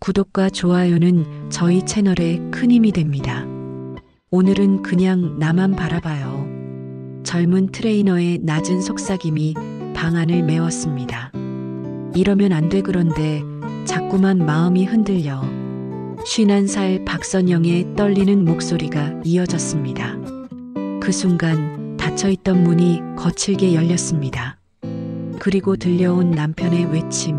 구독과 좋아요는 저희 채널에 큰 힘이 됩니다. 오늘은 그냥 나만 바라봐요. 젊은 트레이너의 낮은 속삭임이 방안을 메웠습니다. 이러면 안 돼. 그런데 자꾸만 마음이 흔들려 51살 박선영의 떨리는 목소리가 이어졌습니다. 그 순간 닫혀있던 문이 거칠게 열렸습니다. 그리고 들려온 남편의 외침.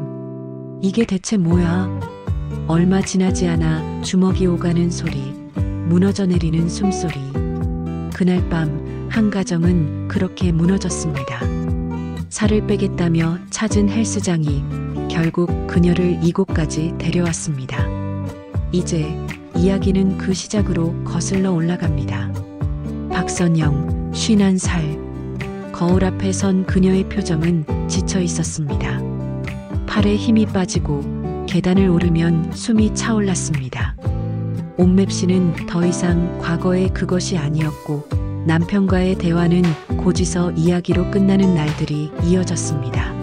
이게 대체 뭐야? 얼마 지나지 않아 주먹이 오가는 소리, 무너져 내리는 숨소리. 그날 밤 한 가정은 그렇게 무너졌습니다. 살을 빼겠다며 찾은 헬스장이 결국 그녀를 이곳까지 데려왔습니다. 이제 이야기는 그 시작으로 거슬러 올라갑니다. 박선영, 51살. 거울 앞에 선 그녀의 표정은 지쳐 있었습니다. 팔에 힘이 빠지고 계단을 오르면 숨이 차올랐습니다. 온맵시는 더 이상 과거의 그것이 아니었고 남편과의 대화는 고지서 이야기로 끝나는 날들이 이어졌습니다.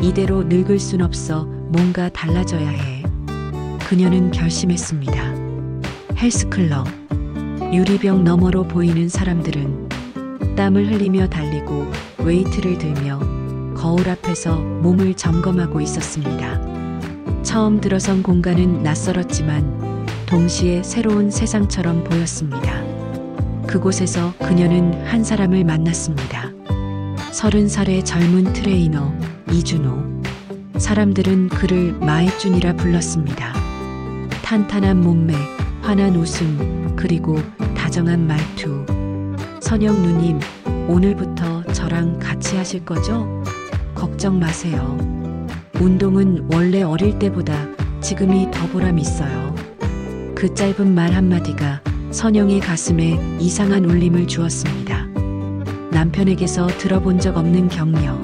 이대로 늙을 순 없어. 뭔가 달라져야 해. 그녀는 결심했습니다. 헬스클럽. 유리병 너머로 보이는 사람들은 땀을 흘리며 달리고 웨이트를 들며 거울 앞에서 몸을 점검하고 있었습니다. 처음 들어선 공간은 낯설었지만 동시에 새로운 세상처럼 보였습니다. 그곳에서 그녀는 한 사람을 만났습니다. 30살의 젊은 트레이너 이준호. 사람들은 그를 마애준이라 불렀습니다. 탄탄한 몸매, 환한 웃음, 그리고 다정한 말투. 선영 누님, 오늘부터 저랑 같이 하실 거죠? 걱정 마세요. 운동은 원래 어릴 때보다 지금이 더 보람 있어요. 그 짧은 말 한마디가 선영의 가슴에 이상한 울림을 주었습니다. 남편에게서 들어본 적 없는 격려.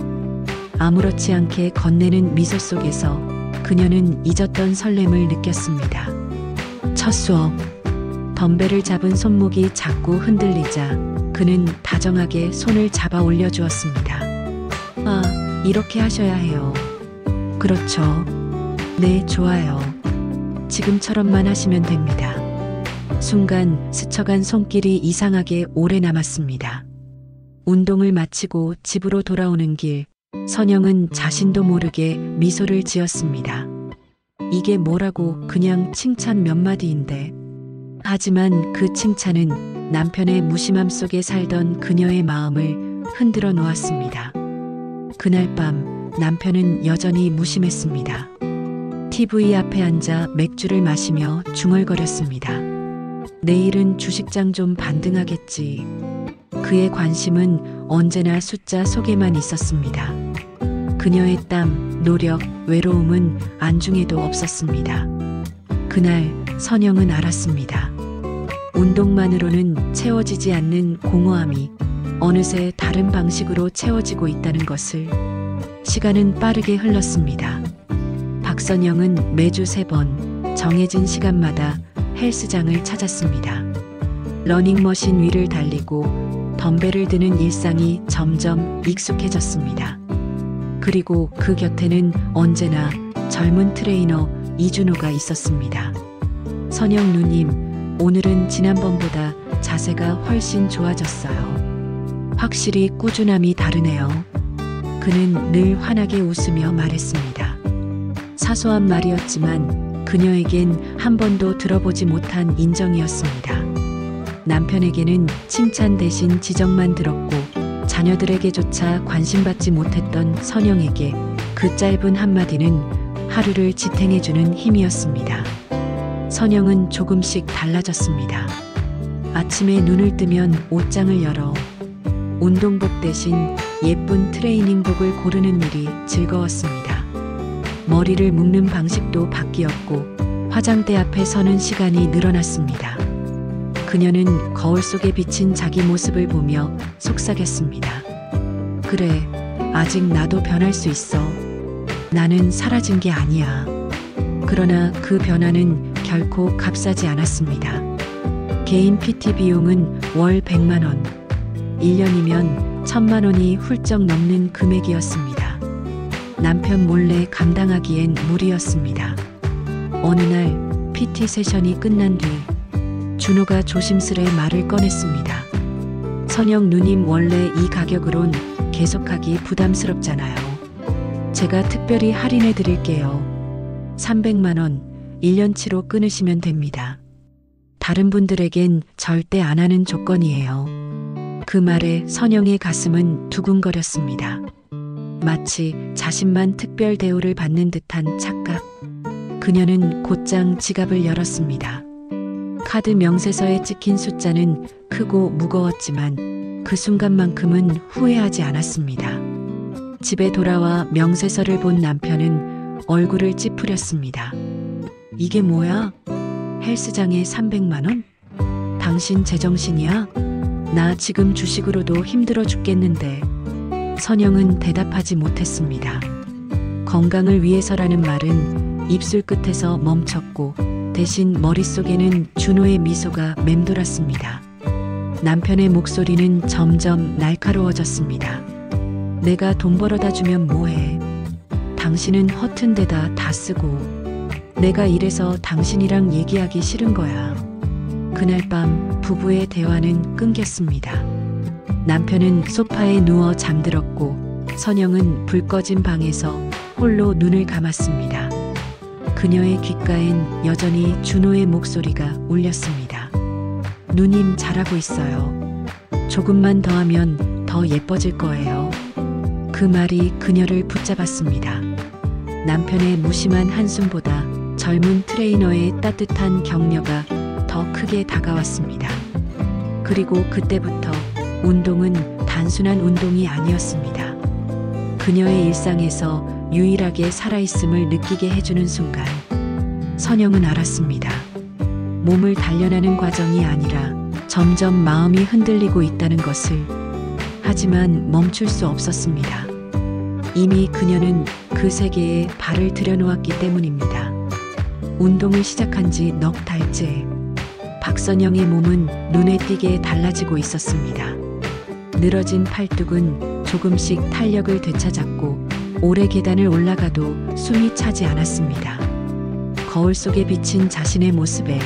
아무렇지 않게 건네는 미소 속에서 그녀는 잊었던 설렘을 느꼈습니다. 첫 수업. 덤벨을 잡은 손목이 자꾸 흔들리자 그는 다정하게 손을 잡아 올려주었습니다. 아, 이렇게 하셔야 해요. 그렇죠. 네, 좋아요. 지금처럼만 하시면 됩니다. 순간 스쳐간 손길이 이상하게 오래 남았습니다. 운동을 마치고 집으로 돌아오는 길, 선영은 자신도 모르게 미소를 지었습니다. 이게 뭐라고, 그냥 칭찬 몇 마디인데. 하지만 그 칭찬은 남편의 무심함 속에 살던 그녀의 마음을 흔들어 놓았습니다. 그날 밤 남편은 여전히 무심했습니다. TV 앞에 앉아 맥주를 마시며 중얼거렸습니다. 내일은 주식장 좀 반등하겠지. 그의 관심은 언제나 숫자 속에만 있었습니다. 그녀의 땀, 노력, 외로움은 안중에도 없었습니다. 그날 선영은 알았습니다. 운동만으로는 채워지지 않는 공허함이 어느새 다른 방식으로 채워지고 있다는 것을. 시간은 빠르게 흘렀습니다. 박선영은 매주 3번 정해진 시간마다 헬스장을 찾았습니다. 러닝머신 위를 달리고 덤벨을 드는 일상이 점점 익숙해졌습니다. 그리고 그 곁에는 언제나 젊은 트레이너 이준호가 있었습니다. 선영 누님, 오늘은 지난번보다 자세가 훨씬 좋아졌어요. 확실히 꾸준함이 다르네요. 그는 늘 환하게 웃으며 말했습니다. 사소한 말이었지만 그녀에겐 한 번도 들어보지 못한 인정이었습니다. 남편에게는 칭찬 대신 지적만 들었고 자녀들에게조차 관심받지 못했던 선영에게 그 짧은 한마디는 하루를 지탱해주는 힘이었습니다. 선영은 조금씩 달라졌습니다. 아침에 눈을 뜨면 옷장을 열어 운동복 대신 예쁜 트레이닝복을 고르는 일이 즐거웠습니다. 머리를 묶는 방식도 바뀌었고 화장대 앞에 서는 시간이 늘어났습니다. 그녀는 거울 속에 비친 자기 모습을 보며 속삭였습니다. 그래, 아직 나도 변할 수 있어. 나는 사라진 게 아니야. 그러나 그 변화는 결코 값싸지 않았습니다. 개인 PT 비용은 월 100만 원, 1년이면 1000만 원이 훌쩍 넘는 금액이었습니다. 남편 몰래 감당하기엔 무리였습니다. 어느 날 PT 세션이 끝난 뒤 준호가 조심스레 말을 꺼냈습니다. 선영 누님, 원래 이 가격으론 계속하기 부담스럽잖아요. 제가 특별히 할인해 드릴게요. 300만 원, 1년치로 끊으시면 됩니다. 다른 분들에겐 절대 안 하는 조건이에요. 그 말에 선영의 가슴은 두근거렸습니다. 마치 자신만 특별 대우를 받는 듯한 착각. 그녀는 곧장 지갑을 열었습니다. 카드 명세서에 찍힌 숫자는 크고 무거웠지만 그 순간만큼은 후회하지 않았습니다. 집에 돌아와 명세서를 본 남편은 얼굴을 찌푸렸습니다. 이게 뭐야? 헬스장에 300만 원? 당신 제정신이야? 나 지금 주식으로도 힘들어 죽겠는데. 선영은 대답하지 못했습니다. 건강을 위해서라는 말은 입술 끝에서 멈췄고 대신 머릿속에는 준호의 미소가 맴돌았습니다. 남편의 목소리는 점점 날카로워졌습니다. 내가 돈 벌어다 주면 뭐해? 당신은 허튼 데다 다 쓰고. 내가 이래서 당신이랑 얘기하기 싫은 거야. 그날 밤 부부의 대화는 끊겼습니다. 남편은 소파에 누워 잠들었고 선영은 불 꺼진 방에서 홀로 눈을 감았습니다. 그녀의 귓가엔 여전히 준호의 목소리가 울렸습니다. 누님 잘하고 있어요. 조금만 더 하면 더 예뻐질 거예요. 그 말이 그녀를 붙잡았습니다. 남편의 무심한 한숨보다 젊은 트레이너의 따뜻한 격려가 더 크게 다가왔습니다. 그리고 그때부터 운동은 단순한 운동이 아니었습니다. 그녀의 일상에서 유일하게 살아있음을 느끼게 해주는 순간 선영은 알았습니다. 몸을 단련하는 과정이 아니라 점점 마음이 흔들리고 있다는 것을. 하지만 멈출 수 없었습니다. 이미 그녀는 그 세계에 발을 들여놓았기 때문입니다. 운동을 시작한 지 넉 달째 박선영의 몸은 눈에 띄게 달라지고 있었습니다. 늘어진 팔뚝은 조금씩 탄력을 되찾았고 오래 계단을 올라가도 숨이 차지 않았습니다. 거울 속에 비친 자신의 모습에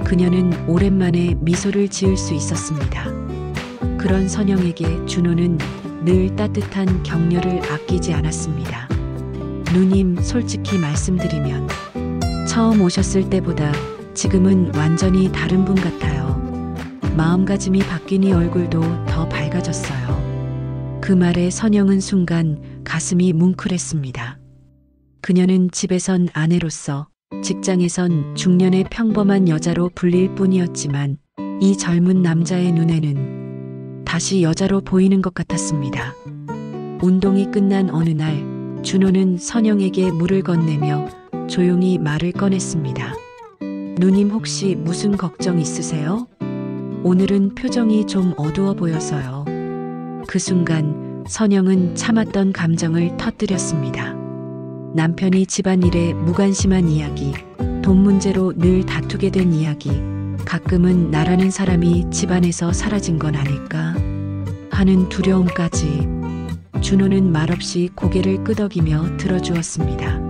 그녀는 오랜만에 미소를 지을 수 있었습니다. 그런 선영에게 준호는 늘 따뜻한 격려를 아끼지 않았습니다. 누님, 솔직히 말씀드리면 처음 오셨을 때보다 지금은 완전히 다른 분 같아요. 마음가짐이 바뀌니 얼굴도 더 밝아졌어요. 그 말에 선영은 순간 가슴이 뭉클했습니다. 그녀는 집에선 아내로서, 직장에선 중년의 평범한 여자로 불릴 뿐이었지만 이 젊은 남자의 눈에는 다시 여자로 보이는 것 같았습니다. 운동이 끝난 어느 날 준호는 선영에게 물을 건네며 조용히 말을 꺼냈습니다. 누님, 혹시 무슨 걱정 있으세요? 오늘은 표정이 좀 어두워 보여서요. 그 순간 선영은 참았던 감정을 터뜨렸습니다. 남편이 집안일에 무관심한 이야기, 돈 문제로 늘 다투게 된 이야기, 가끔은 나라는 사람이 집안에서 사라진 건 아닐까 하는 두려움까지. 준호는 말없이 고개를 끄덕이며 들어주었습니다.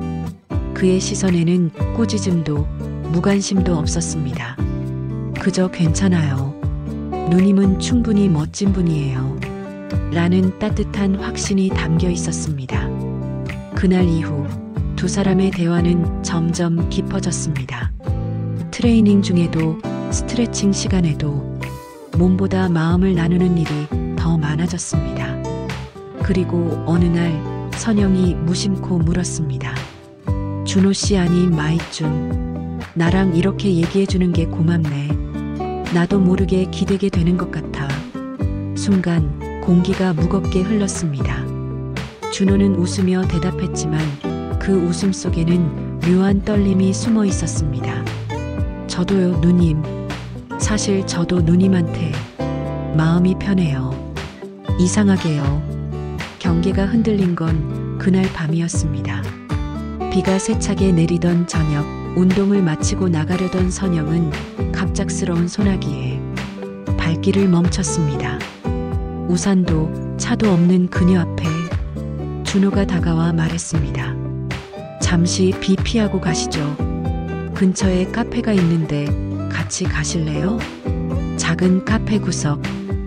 그의 시선에는 꾸짖음도 무관심도 없었습니다. 그저 괜찮아요. 누님은 충분히 멋진 분이에요. 라는 따뜻한 확신이 담겨 있었습니다. 그날 이후 두 사람의 대화는 점점 깊어졌습니다. 트레이닝 중에도 스트레칭 시간에도 몸보다 마음을 나누는 일이 더 많아졌습니다. 그리고 어느 날 선영이 무심코 물었습니다. 준호 씨, 아니 마이쭌, 나랑 이렇게 얘기해주는 게 고맙네. 나도 모르게 기대게 되는 것 같아. 순간 공기가 무겁게 흘렀습니다. 준호는 웃으며 대답했지만 그 웃음 속에는 묘한 떨림이 숨어 있었습니다. 저도요, 누님. 사실 저도 누님한테 마음이 편해요. 이상하게요. 경계가 흔들린 건 그날 밤이었습니다. 비가 세차게 내리던 저녁, 운동을 마치고 나가려던 선영은 갑작스러운 소나기에 발길을 멈췄습니다. 우산도 차도 없는 그녀 앞에 준호가 다가와 말했습니다. 잠시 비 피하고 가시죠. 근처에 카페가 있는데 같이 가실래요? 작은 카페 구석.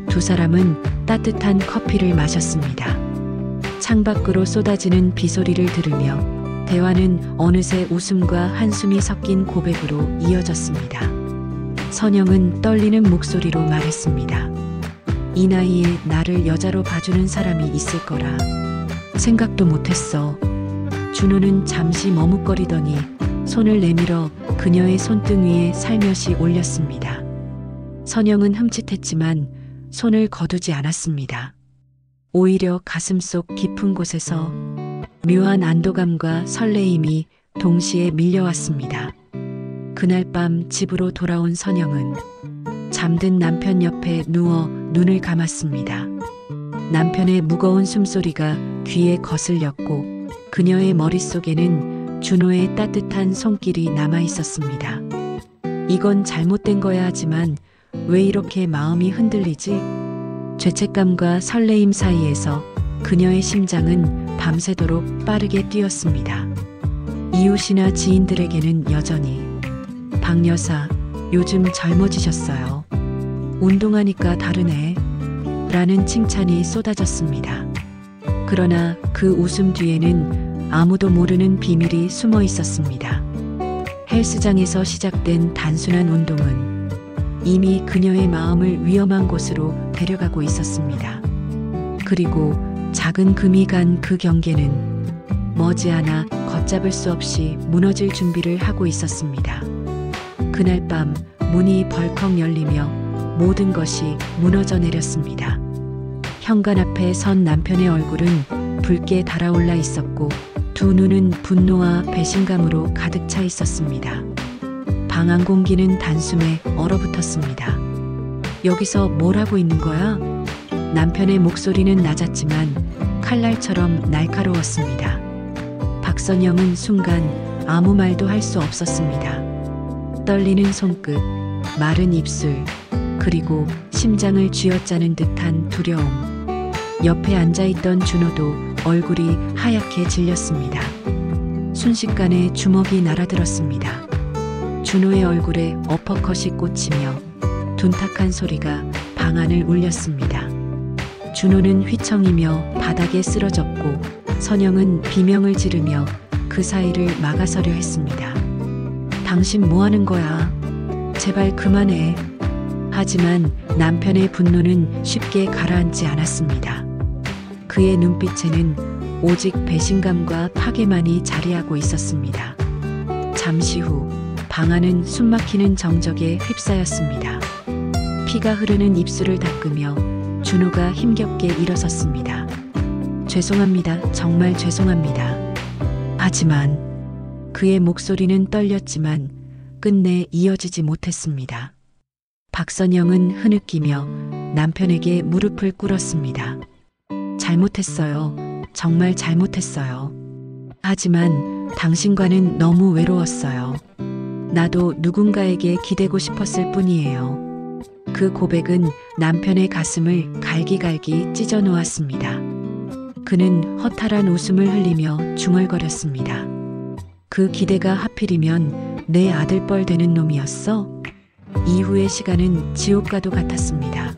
두 사람은 따뜻한 커피를 마셨습니다. 창밖으로 쏟아지는 비소리를 들으며 대화는 어느새 웃음과 한숨이 섞인 고백으로 이어졌습니다. 선영은 떨리는 목소리로 말했습니다. 이 나이에 나를 여자로 봐주는 사람이 있을 거라 생각도 못했어. 준호는 잠시 머뭇거리더니 손을 내밀어 그녀의 손등 위에 살며시 올렸습니다. 선영은 흠칫했지만 손을 거두지 않았습니다. 오히려 가슴속 깊은 곳에서 묘한 안도감과 설레임이 동시에 밀려왔습니다. 그날 밤 집으로 돌아온 선영은 잠든 남편 옆에 누워 눈을 감았습니다. 남편의 무거운 숨소리가 귀에 거슬렸고 그녀의 머릿속에는 준호의 따뜻한 손길이 남아 있었습니다. 이건 잘못된 거야 하지만 왜 이렇게 마음이 흔들리지? 죄책감과 설레임 사이에서 그녀의 심장은 밤새도록 빠르게 뛰었습니다. 이웃이나 지인들에게는 여전히 박 여사, 요즘 젊어지셨어요. 운동하니까 다르네. 라는 칭찬이 쏟아졌습니다. 그러나 그 웃음 뒤에는 아무도 모르는 비밀이 숨어 있었습니다. 헬스장에서 시작된 단순한 운동은 이미 그녀의 마음을 위험한 곳으로 데려가고 있었습니다. 그리고 작은 금이 간 그 경계는 머지않아 걷잡을 수 없이 무너질 준비를 하고 있었습니다. 그날 밤 문이 벌컥 열리며 모든 것이 무너져 내렸습니다. 현관 앞에 선 남편의 얼굴은 붉게 달아올라 있었고 두 눈은 분노와 배신감으로 가득 차 있었습니다. 방 안 공기는 단숨에 얼어붙었습니다. 여기서 뭘 하고 있는 거야? 남편의 목소리는 낮았지만 칼날처럼 날카로웠습니다. 박선영은 순간 아무 말도 할 수 없었습니다. 떨리는 손끝, 마른 입술, 그리고 심장을 쥐어짜는 듯한 두려움. 옆에 앉아있던 준호도 얼굴이 하얗게 질렸습니다. 순식간에 주먹이 날아들었습니다. 준호의 얼굴에 어퍼컷이 꽂히며 둔탁한 소리가 방 안을 울렸습니다. 준호는 휘청이며 바닥에 쓰러졌고 선영은 비명을 지르며 그 사이를 막아서려 했습니다. 당신 뭐 하는 거야? 제발 그만해. 하지만 남편의 분노는 쉽게 가라앉지 않았습니다. 그의 눈빛에는 오직 배신감과 파괴만이 자리하고 있었습니다. 잠시 후 방 안은 숨막히는 정적에 휩싸였습니다. 피가 흐르는 입술을 닦으며 준호가 힘겹게 일어섰습니다. 죄송합니다. 정말 죄송합니다. 하지만 그의 목소리는 떨렸지만 끝내 이어지지 못했습니다. 박선영은 흐느끼며 남편에게 무릎을 꿇었습니다. 잘못했어요. 정말 잘못했어요. 하지만 당신과는 너무 외로웠어요. 나도 누군가에게 기대고 싶었을 뿐이에요. 그 고백은 남편의 가슴을 갈기갈기 찢어 놓았습니다. 그는 허탈한 웃음을 흘리며 중얼거렸습니다. 그 기대가 하필이면 내 아들뻘 되는 놈이었어? 이후의 시간은 지옥과도 같았습니다.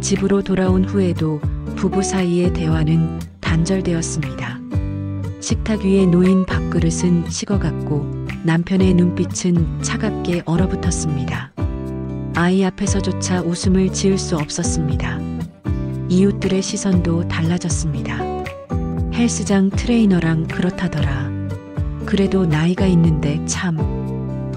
집으로 돌아온 후에도 부부 사이의 대화는 단절되었습니다. 식탁 위에 놓인 밥그릇은 식어갔고 남편의 눈빛은 차갑게 얼어붙었습니다. 아이 앞에서조차 웃음을 지을 수 없었습니다. 이웃들의 시선도 달라졌습니다. 헬스장 트레이너랑 그렇다더라. 그래도 나이가 있는데 참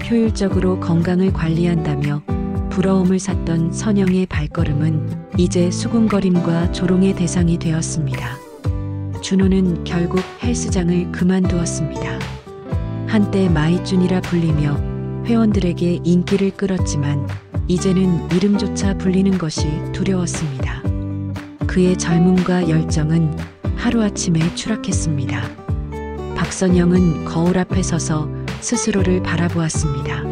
효율적으로 건강을 관리한다며 부러움을 샀던 선영의 발걸음은 이제 수군거림과 조롱의 대상이 되었습니다. 준호는 결국 헬스장을 그만두었습니다. 한때 마이쭌이라 불리며 회원들에게 인기를 끌었지만 이제는 이름조차 불리는 것이 두려웠습니다. 그의 젊음과 열정은 하루아침에 추락했습니다. 박선영은 거울 앞에 서서 스스로를 바라보았습니다.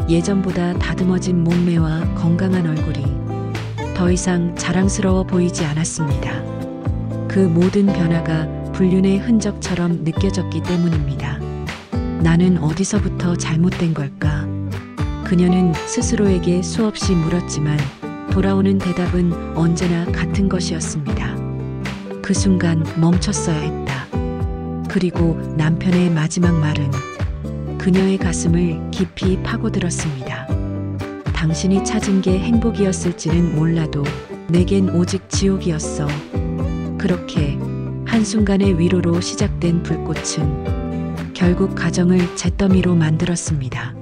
예전보다 다듬어진 몸매와 건강한 얼굴이 더 이상 자랑스러워 보이지 않았습니다. 그 모든 변화가 불륜의 흔적처럼 느껴졌기 때문입니다. 나는 어디서부터 잘못된 걸까? 그녀는 스스로에게 수없이 물었지만 돌아오는 대답은 언제나 같은 것이었습니다. 그 순간 멈췄어야 했다. 그리고 남편의 마지막 말은 그녀의 가슴을 깊이 파고들었습니다. 당신이 찾은 게 행복이었을지는 몰라도 내겐 오직 지옥이었어. 그렇게 한순간의 위로로 시작된 불꽃은 결국 가정을 잿더미로 만들었습니다.